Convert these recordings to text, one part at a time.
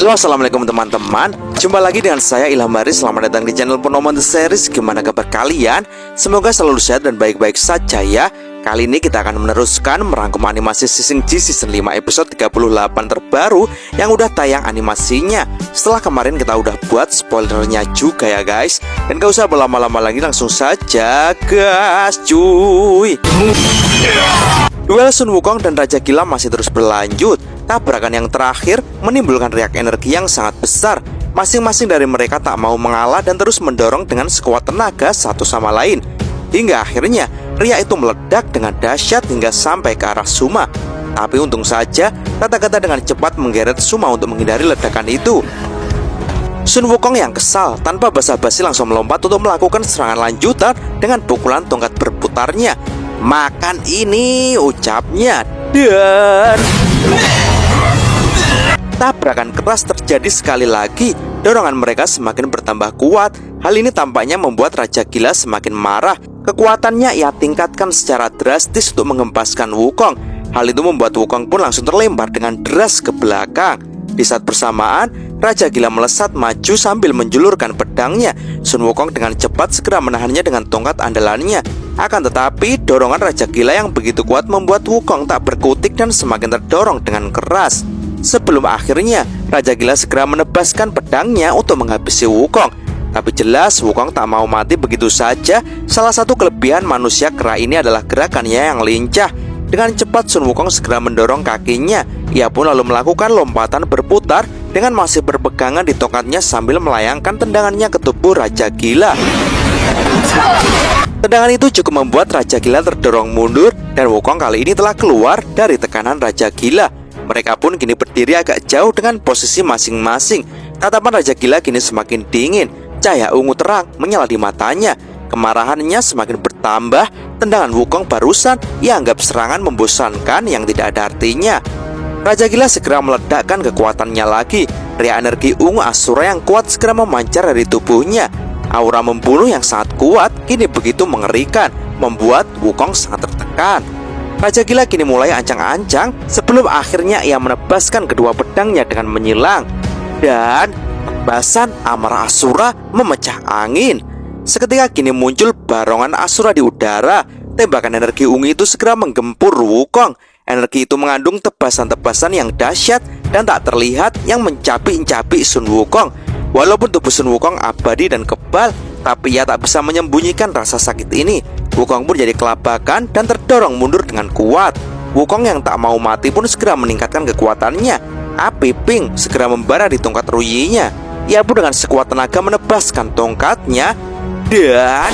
Halo, assalamualaikum teman-teman. Jumpa lagi dengan saya Ilham Haris. Selamat datang di channel Purnama The Series. Gimana kabar kalian? Semoga selalu sehat dan baik-baik saja ya. Kali ini kita akan meneruskan merangkum animasi Season G Season 5 episode 38 terbaru yang udah tayang animasinya. Setelah kemarin kita udah buat spoilernya juga ya guys. Dan gak usah berlama-lama lagi, langsung saja gas cuy. Duel Sun Wukong dan Raja Gila masih terus berlanjut. Tabrakan yang terakhir menimbulkan riak energi yang sangat besar. Masing-masing dari mereka tak mau mengalah dan terus mendorong dengan sekuat tenaga satu sama lain. Hingga akhirnya riak itu meledak dengan dahsyat hingga sampai ke arah Suma. Tapi untung saja kata-kata dengan cepat menggeret Suma untuk menghindari ledakan itu. Sun Wukong yang kesal tanpa basa-basi langsung melompat untuk melakukan serangan lanjutan dengan pukulan tongkat berputarnya. Makan ini, ucapnya. Dan tabrakan keras terjadi sekali lagi. Dorongan mereka semakin bertambah kuat. Hal ini tampaknya membuat Raja Gila semakin marah. Kekuatannya ia tingkatkan secara drastis untuk menghempaskan Wukong. Hal itu membuat Wukong pun langsung terlempar dengan deras ke belakang. Di saat bersamaan, Raja Gila melesat maju sambil menjulurkan pedangnya. Sun Wukong dengan cepat segera menahannya dengan tongkat andalannya. Akan tetapi, dorongan Raja Gila yang begitu kuat membuat Wukong tak berkutik dan semakin terdorong dengan keras. Sebelum akhirnya, Raja Gila segera menebaskan pedangnya untuk menghabisi Wukong. Tapi jelas Wukong tak mau mati begitu saja. Salah satu kelebihan manusia kera ini adalah gerakannya yang lincah. Dengan cepat Sun Wukong segera mendorong kakinya. Ia pun lalu melakukan lompatan berputar dengan masih berpegangan di tongkatnya sambil melayangkan tendangannya ke tubuh Raja Gila. Tendangan itu cukup membuat Raja Gila terdorong mundur dan Wukong kali ini telah keluar dari tekanan Raja Gila. Mereka pun kini berdiri agak jauh dengan posisi masing-masing. Tatapan Raja Gila kini semakin dingin. Cahaya ungu terang menyala di matanya. Kemarahannya semakin bertambah. Tendangan Wukong barusan ia anggap serangan membosankan yang tidak ada artinya. Raja Gila segera meledakkan kekuatannya lagi. Riak energi ungu Asura yang kuat segera memancar dari tubuhnya. Aura membunuh yang sangat kuat kini begitu mengerikan, membuat Wukong sangat tertekan. Raja Gila kini mulai ancang-ancang sebelum akhirnya ia menebaskan kedua pedangnya dengan menyilang. Dan tebasan amarah Asura memecah angin. Seketika kini muncul barongan Asura di udara. Tembakan energi ungu itu segera menggempur Wukong. Energi itu mengandung tebasan-tebasan yang dahsyat dan tak terlihat yang mencapik-capik Sun Wukong. Walaupun tubuh Sun Wukong abadi dan kebal, tapi ia tak bisa menyembunyikan rasa sakit ini. Wukong pun jadi kelabakan dan terdorong mundur dengan kuat. Wukong yang tak mau mati pun segera meningkatkan kekuatannya. Api pink segera membara di tongkat ruyinya. Ia pun dengan sekuat tenaga menebaskan tongkatnya. Dan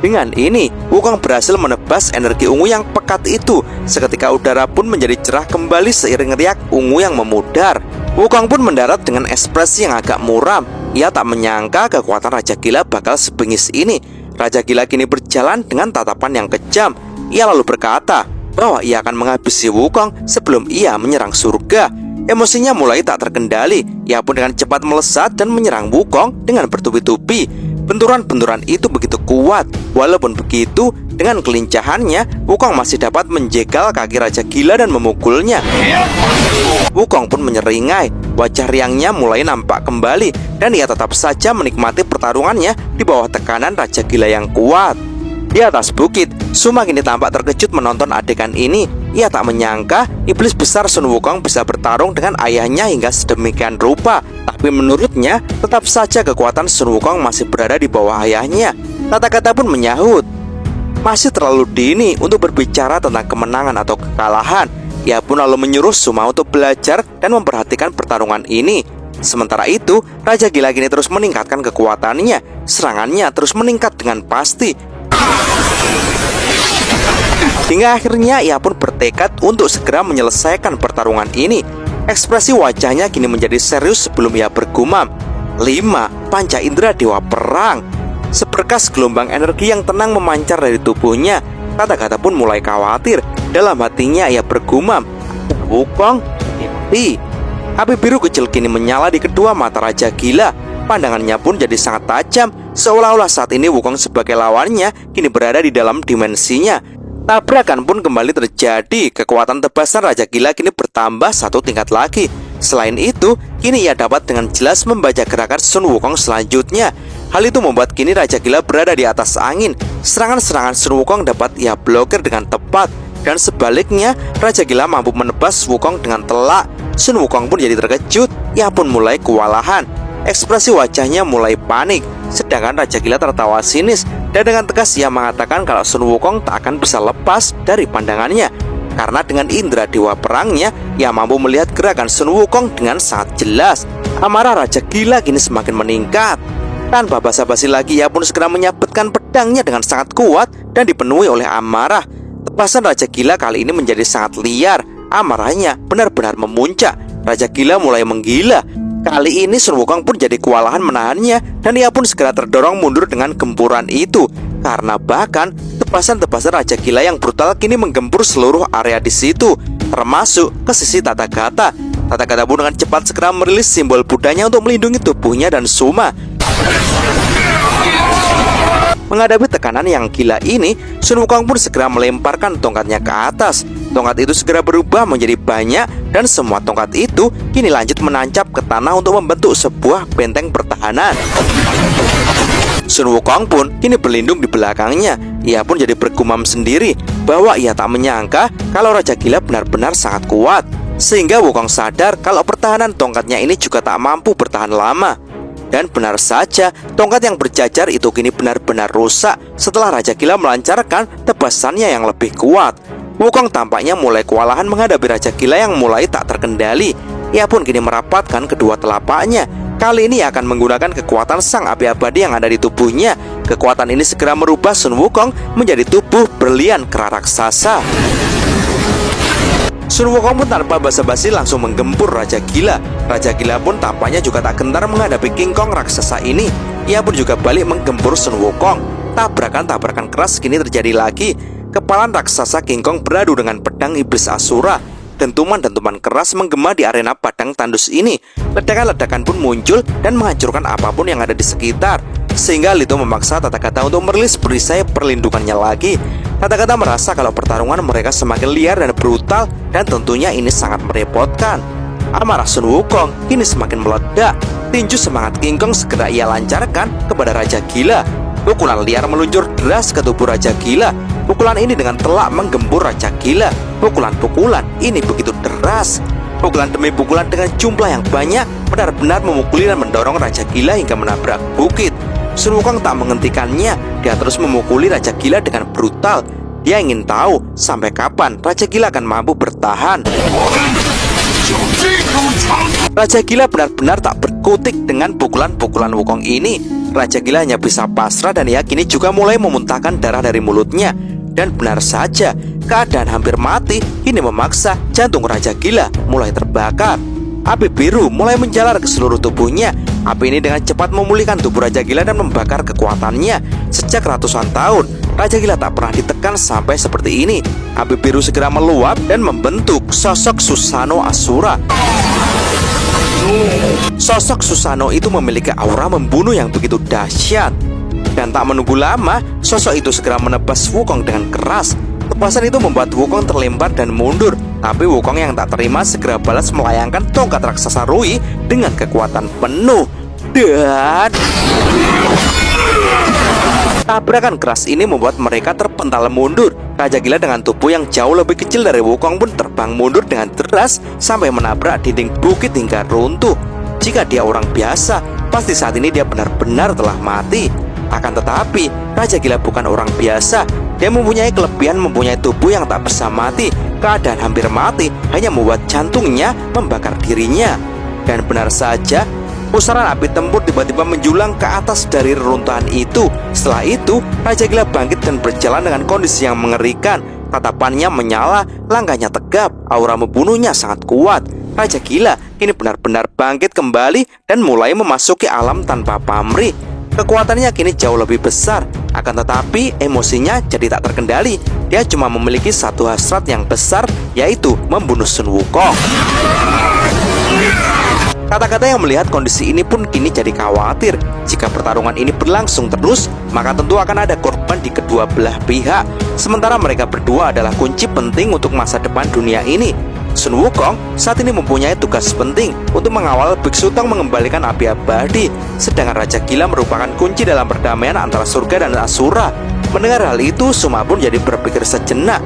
dengan ini, Wukong berhasil menebas energi ungu yang pekat itu. Seketika udara pun menjadi cerah kembali seiring riak ungu yang memudar. Wukong pun mendarat dengan ekspresi yang agak muram. Ia tak menyangka kekuatan Raja Gila bakal sebengis ini. Raja Gila kini berjalan dengan tatapan yang kejam. Ia lalu berkata bahwa ia akan menghabisi Wukong sebelum ia menyerang surga. Emosinya mulai tak terkendali. Ia pun dengan cepat melesat dan menyerang Wukong dengan bertubi-tubi. Benturan-benturan itu begitu kuat. Walaupun begitu, dengan kelincahannya Wukong masih dapat menjegal kaki Raja Gila dan memukulnya. Wukong pun menyeringai. Wajah riangnya mulai nampak kembali dan ia tetap saja menikmati pertarungannya di bawah tekanan Raja Gila yang kuat. Di atas bukit, Suma kini tampak terkejut menonton adegan ini. Ia tak menyangka iblis besar Sun Wukong bisa bertarung dengan ayahnya hingga sedemikian rupa. Tapi menurutnya, tetap saja kekuatan Sun Wukong masih berada di bawah ayahnya. Kata-kata pun menyahut, masih terlalu dini untuk berbicara tentang kemenangan atau kekalahan. Ia pun lalu menyuruh Suma untuk belajar dan memperhatikan pertarungan ini. Sementara itu, Raja Gila kini terus meningkatkan kekuatannya. Serangannya terus meningkat dengan pasti. Hingga akhirnya ia pun bertekad untuk segera menyelesaikan pertarungan ini. Ekspresi wajahnya kini menjadi serius sebelum ia bergumam, 5 panca indera dewa perang. Seberkas gelombang energi yang tenang memancar dari tubuhnya. Kata-kata pun mulai khawatir. Dalam hatinya ia bergumam, Wukong mati. Api biru kecil kini menyala di kedua mata Raja Gila. Pandangannya pun jadi sangat tajam, seolah-olah saat ini Wukong sebagai lawannya kini berada di dalam dimensinya. Tabrakan pun kembali terjadi. Kekuatan tebasan Raja Gila kini bertambah satu tingkat lagi. Selain itu, kini ia dapat dengan jelas membaca gerakan Sun Wukong selanjutnya. Hal itu membuat kini Raja Gila berada di atas angin. Serangan-serangan Sun Wukong dapat ia blokir dengan tepat. Dan sebaliknya, Raja Gila mampu menebas Wukong dengan telak. Sun Wukong pun jadi terkejut. Ia pun mulai kewalahan. Ekspresi wajahnya mulai panik. Sedangkan Raja Gila tertawa sinis. Dan dengan tegas ia mengatakan kalau Sun Wukong tak akan bisa lepas dari pandangannya. Karena dengan indera dewa perangnya, ia mampu melihat gerakan Sun Wukong dengan sangat jelas. Amarah Raja Gila kini semakin meningkat. Tanpa basa-basi lagi, ia pun segera menyabetkan pedangnya dengan sangat kuat dan dipenuhi oleh amarah. Tepasan Raja Gila kali ini menjadi sangat liar. Amarahnya benar-benar memuncak. Raja Gila mulai menggila. Kali ini Sun Wukong pun jadi kewalahan menahannya, dan ia pun segera terdorong mundur dengan gempuran itu. Karena bahkan tepasan-tepasan Raja Gila yang brutal kini menggempur seluruh area di situ, termasuk ke sisi Tathagata. Tathagata pun dengan cepat segera merilis simbol Budanya untuk melindungi tubuhnya dan Suma. Menghadapi tekanan yang gila ini, Sun Wukong pun segera melemparkan tongkatnya ke atas. Tongkat itu segera berubah menjadi banyak, dan semua tongkat itu kini lanjut menancap ke tanah untuk membentuk sebuah benteng pertahanan. Sun Wukong pun kini berlindung di belakangnya. Ia pun jadi bergumam sendiri bahwa ia tak menyangka kalau Raja Gila benar-benar sangat kuat. Sehingga Wukong sadar kalau pertahanan tongkatnya ini juga tak mampu bertahan lama. Dan benar saja, tongkat yang berjajar itu kini benar-benar rusak setelah Raja Gila melancarkan tebasannya yang lebih kuat. Wukong tampaknya mulai kewalahan menghadapi Raja Gila yang mulai tak terkendali. Ia pun kini merapatkan kedua telapaknya. Kali ini akan menggunakan kekuatan sang api abadi yang ada di tubuhnya. Kekuatan ini segera merubah Sun Wukong menjadi tubuh berlian kera raksasa. Sun Wukong pun tanpa basa-basi langsung menggempur Raja Gila. Raja Gila pun tampaknya juga tak gentar menghadapi King Kong raksasa ini. Ia pun juga balik menggempur Sun Wukong. Tabrakan-tabrakan keras kini terjadi lagi. Kepalan raksasa King Kong beradu dengan pedang iblis Asura. Dentuman-dentuman keras menggema di arena padang tandus ini. Ledakan-ledakan pun muncul dan menghancurkan apapun yang ada di sekitar. Sehingga Leto memaksa Tathagata untuk merilis perisai perlindungannya lagi. Tathagata merasa kalau pertarungan mereka semakin liar dan brutal, dan tentunya ini sangat merepotkan. Amarah Sun Wukong kini semakin meledak. Tinju semangat King Kong segera ia lancarkan kepada Raja Gila. Pukulan liar meluncur deras ke tubuh Raja Gila. Pukulan ini dengan telak menggempur Raja Gila. Pukulan-pukulan ini begitu deras. Pukulan demi pukulan dengan jumlah yang banyak benar-benar memukuli dan mendorong Raja Gila hingga menabrak bukit. Sun Wukong tak menghentikannya. Dia terus memukuli Raja Gila dengan brutal. Dia ingin tahu sampai kapan Raja Gila akan mampu bertahan. Raja Gila benar-benar tak berkutik dengan pukulan-pukulan Wukong ini. Raja Gila hanya bisa pasrah dan yakini juga mulai memuntahkan darah dari mulutnya. Dan benar saja, keadaan hampir mati ini memaksa jantung Raja Gila mulai terbakar. Api biru mulai menjalar ke seluruh tubuhnya. Api ini dengan cepat memulihkan tubuh Raja Gila dan membakar kekuatannya. Sejak ratusan tahun, Raja Gila tak pernah ditekan sampai seperti ini. Api biru segera meluap dan membentuk sosok Susanoo Asura. Sosok Susanoo itu memiliki aura membunuh yang begitu dahsyat. Dan tak menunggu lama, sosok itu segera menebas Wukong dengan keras. Tebasan itu membuat Wukong terlempar dan mundur. Tapi Wukong yang tak terima segera balas melayangkan tongkat raksasa Rui dengan kekuatan penuh. Dan tabrakan keras ini membuat mereka terpental mundur. Raja Gila dengan tubuh yang jauh lebih kecil dari Wukong pun terbang mundur dengan deras sampai menabrak dinding bukit hingga runtuh. Jika dia orang biasa, pasti saat ini dia benar-benar telah mati. Akan tetapi, Raja Gila bukan orang biasa. Dia mempunyai kelebihan mempunyai tubuh yang tak bisa mati. Keadaan hampir mati hanya membuat jantungnya membakar dirinya. Dan benar saja, pusaran api tempur tiba-tiba menjulang ke atas dari reruntuhan itu. Setelah itu, Raja Gila bangkit dan berjalan dengan kondisi yang mengerikan. Tatapannya menyala, langkahnya tegap, aura membunuhnya sangat kuat. Raja Gila kini benar-benar bangkit kembali dan mulai memasuki alam tanpa pamrih. Kekuatannya kini jauh lebih besar. Akan tetapi emosinya jadi tak terkendali. Dia cuma memiliki satu hasrat yang besar, yaitu membunuh Sun Wukong. Kata-kata yang melihat kondisi ini pun kini jadi khawatir. Jika pertarungan ini berlangsung terus, maka tentu akan ada korban di kedua belah pihak. Sementara mereka berdua adalah kunci penting untuk masa depan dunia ini. Sun Wukong saat ini mempunyai tugas penting untuk mengawal Biksu Tong mengembalikan api abadi, sedangkan Raja Gila merupakan kunci dalam perdamaian antara surga dan asura. Mendengar hal itu, Suma pun jadi berpikir sejenak.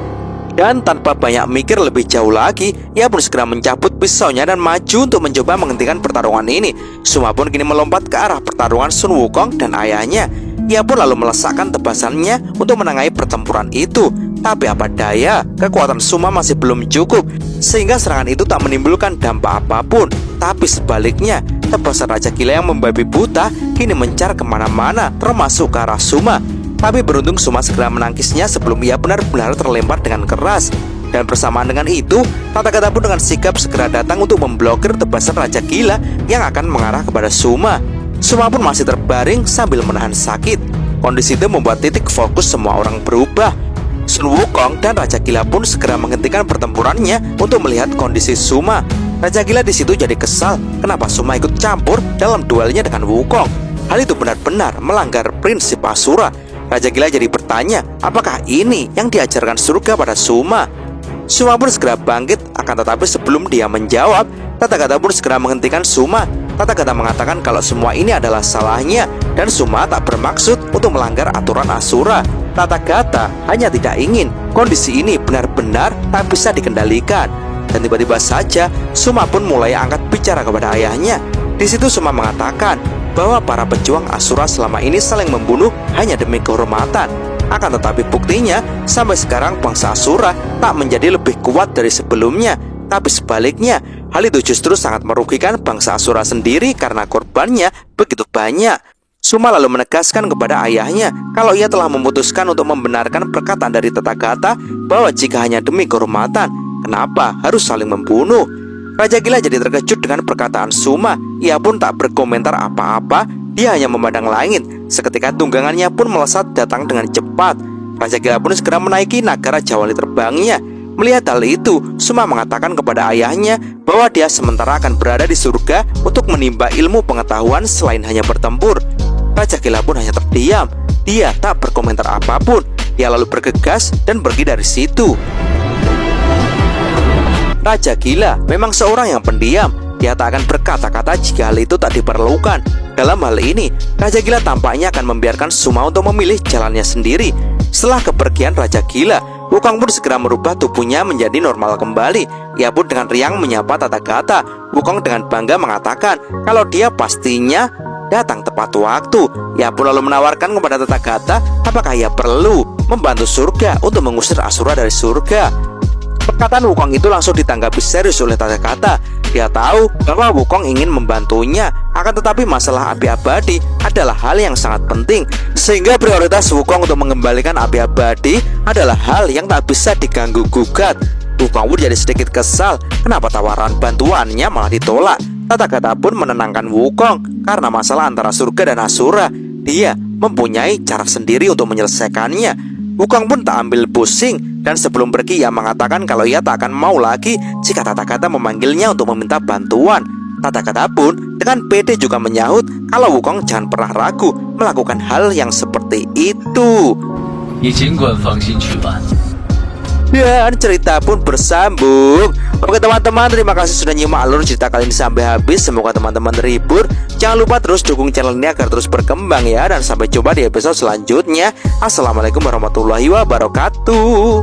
Dan tanpa banyak mikir lebih jauh lagi, ia pun segera mencabut pisaunya dan maju untuk mencoba menghentikan pertarungan ini. Suma pun kini melompat ke arah pertarungan Sun Wukong dan ayahnya. Ia pun lalu melesakkan tebasannya untuk menengahi pertempuran itu. Tapi apa daya, kekuatan Suma masih belum cukup, sehingga serangan itu tak menimbulkan dampak apapun. Tapi sebaliknya, tebasan Raja Gila yang membabi buta kini mencar kemana-mana, termasuk ke arah Suma. Tapi beruntung Suma segera menangkisnya sebelum ia benar-benar terlempar dengan keras. Dan bersamaan dengan itu, Tathagata pun dengan sigap segera datang untuk memblokir tebasan Raja Gila yang akan mengarah kepada Suma. Suma pun masih terbaring sambil menahan sakit. Kondisi itu membuat titik fokus semua orang berubah. Sun Wukong dan Raja Gila pun segera menghentikan pertempurannya untuk melihat kondisi Suma. Raja Gila di situ jadi kesal kenapa Suma ikut campur dalam duelnya dengan Wukong. Hal itu benar-benar melanggar prinsip Asura. Raja Gila jadi bertanya, apakah ini yang diajarkan surga pada Suma? Suma pun segera bangkit, akan tetapi sebelum dia menjawab, Tathagata pun segera menghentikan Suma. Tathagata mengatakan kalau semua ini adalah salahnya dan Suma tak bermaksud untuk melanggar aturan Asura. Tathagata hanya tidak ingin kondisi ini benar-benar tak bisa dikendalikan. Dan tiba-tiba saja Suma pun mulai angkat bicara kepada ayahnya. Di situ Suma mengatakan bahwa para pejuang Asura selama ini saling membunuh hanya demi kehormatan. Akan tetapi buktinya sampai sekarang bangsa Asura tak menjadi lebih kuat dari sebelumnya. Tapi sebaliknya, hal itu justru sangat merugikan bangsa Asura sendiri karena korbannya begitu banyak. Suma lalu menegaskan kepada ayahnya kalau ia telah memutuskan untuk membenarkan perkataan dari Tathagata bahwa jika hanya demi kehormatan, kenapa harus saling membunuh? Raja Gila jadi terkejut dengan perkataan Suma. Ia pun tak berkomentar apa-apa. Dia hanya memandang langit. Seketika tunggangannya pun melesat datang dengan cepat. Raja Gila pun segera menaiki naga Raja Wali terbangnya. Melihat hal itu, Suma mengatakan kepada ayahnya bahwa dia sementara akan berada di surga untuk menimba ilmu pengetahuan selain hanya bertempur. Raja Gila pun hanya terdiam. Dia tak berkomentar apapun. Dia lalu bergegas dan pergi dari situ. Raja Gila memang seorang yang pendiam. Dia tak akan berkata-kata jika hal itu tak diperlukan. Dalam hal ini, Raja Gila tampaknya akan membiarkan Suma untuk memilih jalannya sendiri. Setelah kepergian Raja Gila, Wukong pun segera merubah tubuhnya menjadi normal kembali. Ia pun dengan riang menyapa Tathagata. Wukong dengan bangga mengatakan kalau dia pastinya datang tepat waktu. Ia pun lalu menawarkan kepada Tathagata apakah ia perlu membantu surga untuk mengusir Asura dari surga. Perkataan Wukong itu langsung ditanggapi serius oleh Tathagata. Dia tahu bahwa Wukong ingin membantunya, akan tetapi masalah api abadi adalah hal yang sangat penting, sehingga prioritas Wukong untuk mengembalikan api abadi adalah hal yang tak bisa diganggu-gugat. Wukong pun jadi sedikit kesal kenapa tawaran bantuannya malah ditolak. Tathagata pun menenangkan Wukong karena masalah antara surga dan Asura. Dia mempunyai cara sendiri untuk menyelesaikannya. Wukong pun tak ambil pusing, dan sebelum pergi ia mengatakan kalau ia tak akan mau lagi jika Tathagata memanggilnya untuk meminta bantuan. Tathagata pun dengan pede juga menyahut kalau Wukong jangan pernah ragu melakukan hal yang seperti itu. Dan cerita pun bersambung. Oke teman-teman, terima kasih sudah nyimak alur cerita kali ini sampai habis. Semoga teman-teman terhibur. Jangan lupa terus dukung channel ini agar terus berkembang ya. Dan sampai jumpa di episode selanjutnya. Assalamualaikum warahmatullahi wabarakatuh.